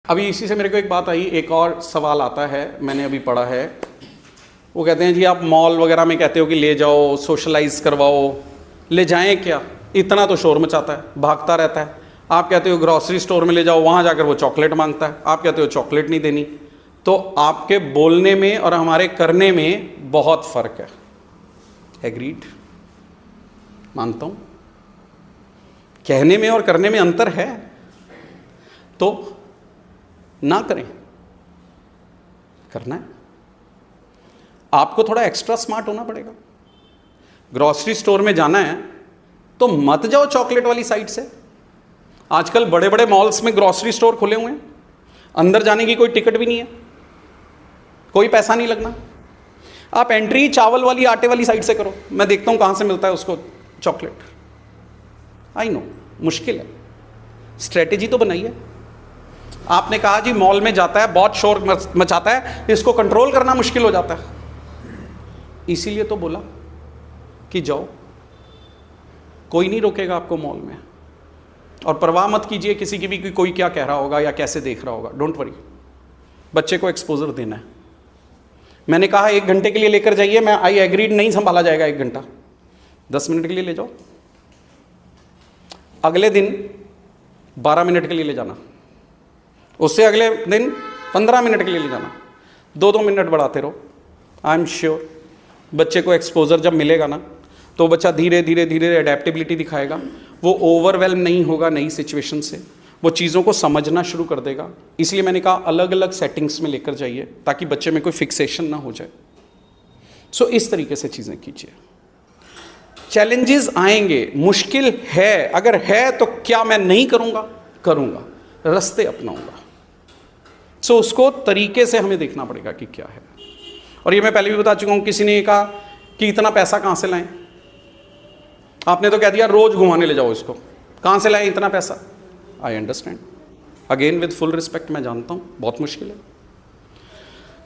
अभी इसी से मेरे को एक बात आई, एक और सवाल आता है, मैंने अभी पढ़ा है। वो कहते हैं जी आप मॉल वगैरह में कहते हो कि ले जाओ, सोशलाइज करवाओ, ले जाएं क्या, इतना तो शोर मचाता है, भागता रहता है। आप कहते हो ग्रॉसरी स्टोर में ले जाओ, वहाँ जाकर वो चॉकलेट मांगता है, आप कहते हो चॉकलेट नहीं देनी। तो आपके बोलने में और हमारे करने में बहुत फर्क है। एग्रीड, मानता हूँ, कहने में और करने में अंतर है, तो ना करें, करना है। आपको थोड़ा एक्स्ट्रा स्मार्ट होना पड़ेगा। ग्रॉसरी स्टोर में जाना है तो मत जाओ चॉकलेट वाली साइड से। आजकल बड़े बड़े मॉल्स में ग्रॉसरी स्टोर खुले हुए हैं, अंदर जाने की कोई टिकट भी नहीं है, कोई पैसा नहीं लगना। आप एंट्री चावल वाली आटे वाली साइड से करो, मैं देखता हूं कहां से मिलता है उसको चॉकलेट। आई नो मुश्किल है, स्ट्रेटेजी तो बनाइए। आपने कहा जी मॉल में जाता है, बहुत शोर मचाता है, इसको कंट्रोल करना मुश्किल हो जाता है, इसीलिए तो बोला कि जाओ, कोई नहीं रोकेगा आपको मॉल में। और परवाह मत कीजिए किसी की भी कि कोई क्या कह रहा होगा या कैसे देख रहा होगा, डोंट वरी। बच्चे को एक्सपोजर देना है। मैंने कहा 1 घंटे के लिए लेकर जाइए, मैं आई एग्रीड, नहीं संभाला जाएगा 1 घंटा, 10 मिनट के लिए ले जाओ। अगले दिन 12 मिनट के लिए ले जाना, उससे अगले दिन 15 मिनट के लिए ले जाना, 2-2 मिनट बढ़ाते रहो। आई एम श्योर बच्चे को एक्सपोजर जब मिलेगा ना, तो बच्चा धीरे धीरे धीरे अडेप्टेबिलिटी दिखाएगा, वो ओवरवेल्म नहीं होगा नई सिचुएशन से, वो चीज़ों को समझना शुरू कर देगा। इसलिए मैंने कहा अलग अलग सेटिंग्स में लेकर जाइए ताकि बच्चे में कोई फिक्सेशन ना हो जाए। सो इस तरीके से चीज़ें कीजिए। चैलेंजेस आएंगे, मुश्किल है, अगर है तो क्या मैं नहीं करूँगा, करूँगा, रास्ते अपनाऊँगा। सो उसको तरीके से हमें देखना पड़ेगा कि क्या है। और ये मैं पहले भी बता चुका हूँ, किसी ने कहा कि इतना पैसा कहाँ से लाएं, आपने तो कह दिया रोज घुमाने ले जाओ इसको, कहाँ से लाएं इतना पैसा। I understand, again with full respect, मैं जानता हूँ बहुत मुश्किल है।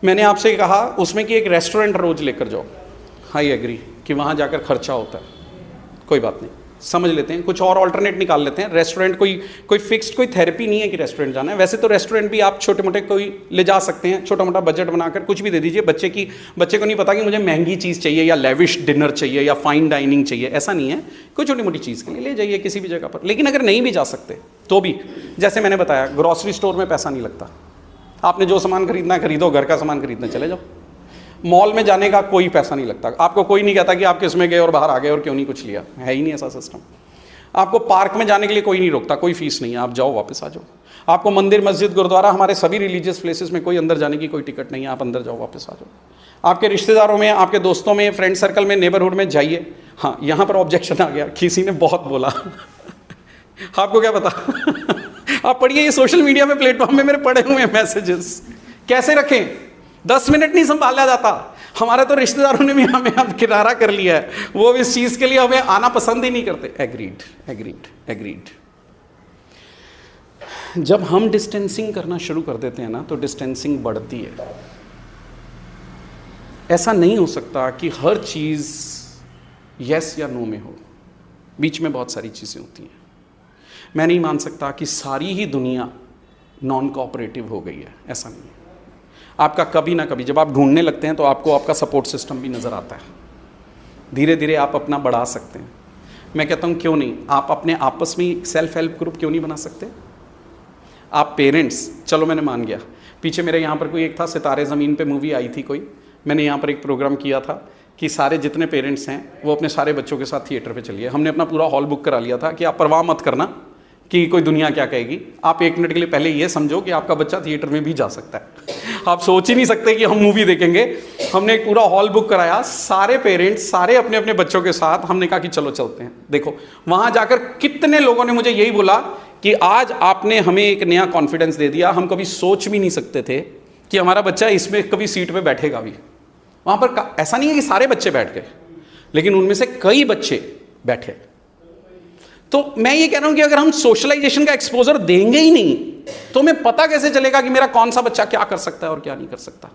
मैंने आपसे कहा उसमें कि एक रेस्टोरेंट रोज लेकर जाओ, आई एग्री कि वहाँ जाकर खर्चा होता है, कोई बात नहीं, समझ लेते हैं, कुछ और ऑल्टरनेट निकाल लेते हैं। रेस्टोरेंट कोई फिक्स्ड कोई थेरेपी नहीं है कि रेस्टोरेंट जाना है। वैसे तो रेस्टोरेंट भी आप छोटे मोटे कोई ले जा सकते हैं, छोटा मोटा बजट बनाकर कुछ भी दे दीजिए। बच्चे को नहीं पता कि मुझे महंगी चीज़ चाहिए या लेविश डिनर चाहिए या फाइन डाइनिंग चाहिए, ऐसा नहीं है। कोई छोटी मोटी चीज़ के लिए ले जाइए किसी भी जगह पर। लेकिन अगर नहीं भी जा सकते तो भी, जैसे मैंने बताया, ग्रॉसरी स्टोर में पैसा नहीं लगता, आपने जो सामान खरीदना है खरीदो, घर का सामान खरीदने चले जाओ। मॉल में जाने का कोई पैसा नहीं लगता, आपको कोई नहीं कहता कि आप किस में गए और बाहर आ गए और क्यों नहीं कुछ लिया, है ही नहीं ऐसा सिस्टम। आपको पार्क में जाने के लिए कोई नहीं रोकता, कोई फीस नहीं है, आप जाओ वापस आ जाओ। आपको मंदिर मस्जिद गुरुद्वारा, हमारे सभी रिलीजियस प्लेसेस में कोई अंदर जाने की कोई टिकट नहीं है, आप अंदर जाओ वापस आ जाओ। आपके रिश्तेदारों में, आपके दोस्तों में, फ्रेंड सर्कल में, नेबरहुड में जाइए। हाँ, यहाँ पर ऑब्जेक्शन आ गया, किसी ने बहुत बोला आपको क्या पता आप पढ़िए, ये सोशल मीडिया में प्लेटफॉर्म में मेरे पड़े हुए हैं मैसेजेस। कैसे रखें, 10 मिनट नहीं संभाला जाता। हमारे तो रिश्तेदारों ने भी हमें अब किनारा कर लिया है, वो इस चीज के लिए हमें आना पसंद ही नहीं करते। Agreed agreed agreed. जब हम डिस्टेंसिंग करना शुरू कर देते हैं ना, तो डिस्टेंसिंग बढ़ती है। ऐसा नहीं हो सकता कि हर चीज यस या नो में हो, बीच में बहुत सारी चीजें होती हैं। मैं नहीं मान सकता कि सारी ही दुनिया नॉन कोऑपरेटिव हो गई है, ऐसा नहीं है। आपका कभी ना कभी जब आप ढूंढने लगते हैं तो आपको आपका सपोर्ट सिस्टम भी नज़र आता है। धीरे धीरे आप अपना बढ़ा सकते हैं। मैं कहता हूँ क्यों नहीं, आप अपने आपस में सेल्फ हेल्प ग्रुप क्यों नहीं बना सकते। आप पेरेंट्स, चलो मैंने मान गया, पीछे मेरे यहाँ पर कोई एक था, सितारे ज़मीन पे मूवी आई थी कोई, मैंने यहाँ पर एक प्रोग्राम किया था कि सारे जितने पेरेंट्स हैं वो अपने सारे बच्चों के साथ थिएटर पे चलिए। हमने अपना पूरा हॉल बुक करा लिया था कि आप परवाह मत करना कि कोई दुनिया क्या कहेगी, आप 1 मिनट के लिए पहले ये समझो कि आपका बच्चा थिएटर में भी जा सकता है। आप सोच ही नहीं सकते कि हम मूवी देखेंगे। हमने एक पूरा हॉल बुक कराया, सारे पेरेंट्स सारे अपने अपने बच्चों के साथ, हमने कहा कि चलो चलते हैं। देखो वहाँ जाकर कितने लोगों ने मुझे यही बोला कि आज आपने हमें एक नया कॉन्फिडेंस दे दिया, हम कभी सोच भी नहीं सकते थे कि हमारा बच्चा इसमें कभी सीट पे बैठेगा भी। वहाँ पर ऐसा नहीं है कि सारे बच्चे बैठ गए, लेकिन उनमें से कई बच्चे बैठे। तो मैं ये कह रहा हूं कि अगर हम सोशलाइजेशन का एक्सपोजर देंगे ही नहीं तो हमें पता कैसे चलेगा कि मेरा कौन सा बच्चा क्या कर सकता है और क्या नहीं कर सकता।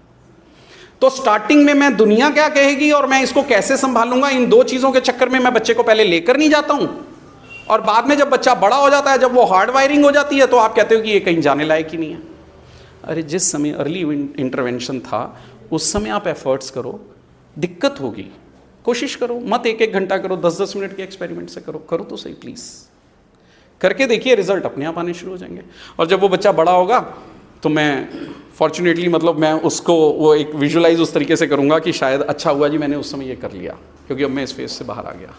तो स्टार्टिंग में मैं दुनिया क्या कहेगी और मैं इसको कैसे संभालूंगा, इन 2 चीजों के चक्कर में मैं बच्चे को पहले लेकर नहीं जाता हूं, और बाद में जब बच्चा बड़ा हो जाता है, जब वो हार्ड वायरिंग हो जाती है, तो आप कहते हो कि ये कहीं जाने लायक ही नहीं है। अरे जिस समय अर्ली इंटरवेंशन था उस समय आप एफर्ट्स करो, दिक्कत होगी, कोशिश करो, मत 1-1 घंटा करो, 10-10 मिनट के एक्सपेरिमेंट से करो तो सही प्लीज़, करके देखिए, रिजल्ट अपने आप आने शुरू हो जाएंगे। और जब वो बच्चा बड़ा होगा तो मैं फॉर्चुनेटली मतलब मैं उसको वो एक विजुलाइज उस तरीके से करूँगा कि शायद अच्छा हुआ जी मैंने उस समय ये कर लिया, क्योंकि अब मैं इस फेज से बाहर आ गया।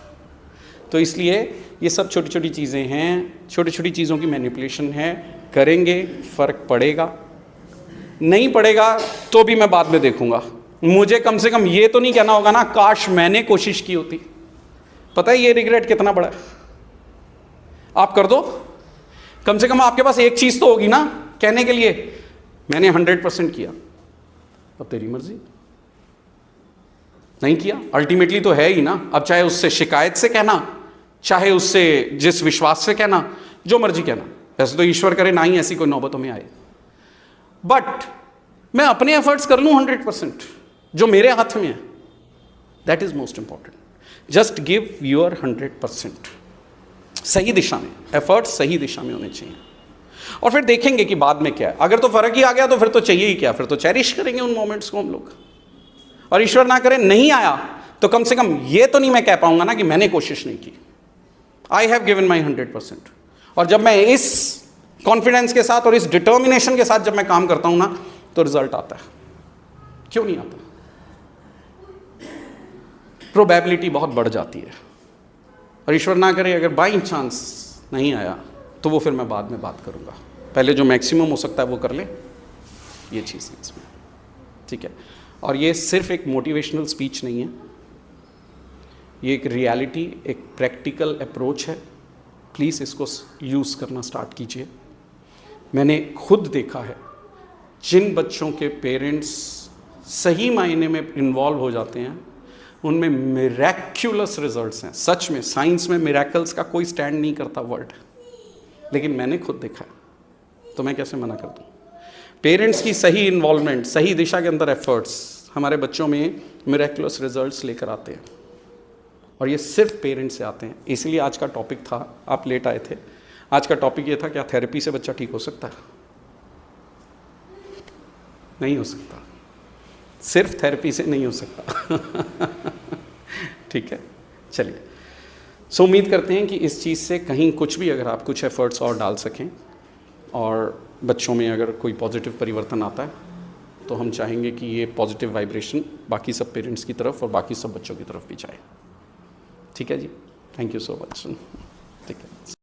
तो इसलिए ये सब छोटी छोटी चीज़ें हैं, छोटी छोटी चीज़ों की मैनिपुलेशन है, करेंगे फ़र्क पड़ेगा, नहीं पड़ेगा तो भी मैं बाद में देखूंगा। मुझे कम से कम ये तो नहीं कहना होगा ना काश मैंने कोशिश की होती। पता है ये रिग्रेट कितना बड़ा है? आप कर दो, कम से कम आपके पास एक चीज़ तो होगी ना कहने के लिए, मैंने 100% किया, अब तेरी मर्जी, नहीं किया अल्टीमेटली तो है ही ना। अब चाहे उससे शिकायत से कहना, चाहे उससे जिस विश्वास से कहना, जो मर्जी कहना, वैसे तो ईश्वर करे ना ही ऐसी कोई नौबत में आए, बट मैं अपने एफर्ट्स कर लूं 100% जो मेरे हाथ में है, that is most important. Just give your 100%, सही दिशा में एफर्ट्स, सही दिशा में होने चाहिए, और फिर देखेंगे कि बाद में क्या है। अगर तो फर्क ही आ गया तो फिर तो चाहिए ही क्या, फिर तो चेरिश करेंगे उन मोमेंट्स को हम लोग। और ईश्वर ना करे नहीं आया तो कम से कम ये तो नहीं मैं कह पाऊंगा ना कि मैंने कोशिश नहीं की, आई हैव गिवन माई 100%। और जब मैं इस कॉन्फिडेंस के साथ और इस डिटर्मिनेशन के साथ जब मैं काम करता हूं ना तो रिजल्ट आता है। क्यों नहीं आता? प्रोबेबिलिटी बहुत बढ़ जाती है। और ईश्वर ना करे अगर बाई चांस नहीं आया तो वो फिर मैं बाद में बात करूंगा, पहले जो मैक्सिमम हो सकता है वो कर ले, ये चीज़ है इसमें, ठीक है। और ये सिर्फ एक मोटिवेशनल स्पीच नहीं है, ये एक रियलिटी, एक प्रैक्टिकल अप्रोच है। प्लीज़ इसको यूज़ करना स्टार्ट कीजिए। मैंने खुद देखा है जिन बच्चों के पेरेंट्स सही मायने में इन्वॉल्व हो जाते हैं उनमें मिरेक्युलस रिजल्ट्स हैं। सच में साइंस में मिरेकल्स का कोई स्टैंड नहीं करता वर्ड, लेकिन मैंने खुद देखा है, तो मैं कैसे मना कर दूं। पेरेंट्स की सही इन्वॉल्वमेंट, सही दिशा के अंदर एफर्ट्स हमारे बच्चों में मिरेक्युलस रिजल्ट्स लेकर आते हैं, और ये सिर्फ पेरेंट्स से आते हैं। इसलिए आज का टॉपिक था, आप लेट आए थे, आज का टॉपिक ये था क्या थेरेपी से बच्चा ठीक हो सकता है? नहीं हो सकता, सिर्फ थेरेपी से नहीं हो सकता। ठीक है, चलिए। सो उम्मीद करते हैं कि इस चीज़ से कहीं कुछ भी अगर आप कुछ एफर्ट्स और डाल सकें और बच्चों में अगर कोई पॉजिटिव परिवर्तन आता है तो हम चाहेंगे कि ये पॉजिटिव वाइब्रेशन बाकी सब पेरेंट्स की तरफ और बाकी सब बच्चों की तरफ भी जाए। ठीक है जी, थैंक यू सो मच। ठीक है।